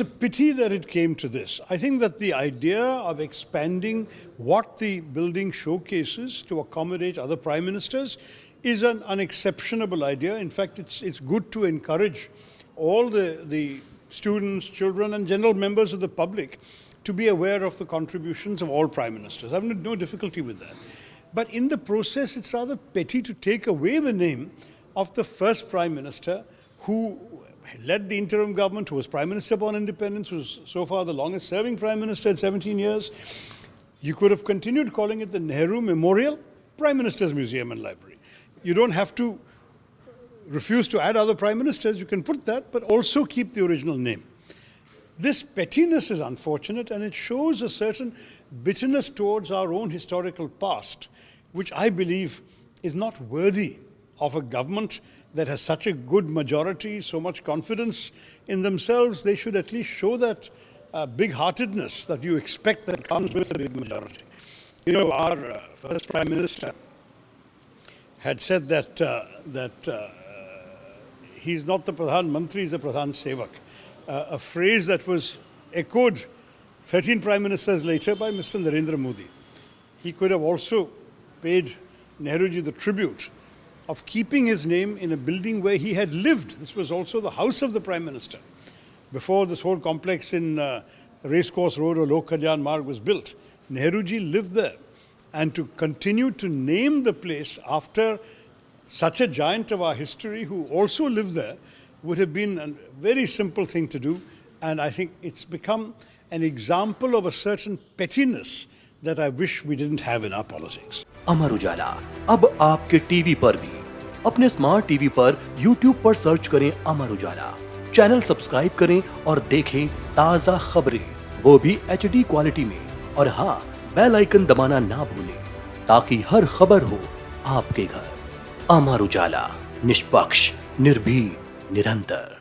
it's a pity that it came to this. I think that the idea of expanding what the building showcases to accommodate other prime ministers is an unexceptionable idea. In fact, it's good to encourage all the students, children, and general members of the public to be aware of the contributions of all prime ministers. I have no difficulty with that. But in the process, it's rather petty to take away the name of the first prime minister who led the interim government, who was prime minister upon independence, who was so far the longest serving prime minister at 17 years. You could have continued calling it the Nehru Memorial Prime Minister's Museum and Library. You don't have to refuse to add other prime ministers. You can put that, but also keep the original name. This pettiness is unfortunate, and it shows a certain bitterness towards our own historical past, which I believe is not worthy of a government that has such a good majority, so much confidence in themselves. They should at least show that big-heartedness that you expect that comes with a big majority. You know, our first prime minister had said that he's not the Pradhan Mantri, he's the Pradhan Sevak. A phrase that was echoed 13 prime ministers later by Mr. Narendra Modi. He could have also paid Nehruji the tribute of keeping his name in a building where he had lived. This was also the house of the prime minister. Before this whole complex in Racecourse Road or Lok Kalyan Marg was built, Nehruji lived there. And to continue to name the place after such a giant of our history who also lived there would have been a very simple thing to do. And I think it's become an example of a certain pettiness that I wish we didn't have in our politics. Amar Ujala अब आपके TV पर भी। अपने smart TV पर YouTube पर search करें Amar Ujala, channel subscribe करें और देखें ताजा खबरें, वो भी HD क्वालिटी में। और हाँ, बेल आइकन दबाना ना भूलें ताकि हर खबर हो आपके घर। अमर उजाला, निष्पक्ष, निर्भीक, निरंतर।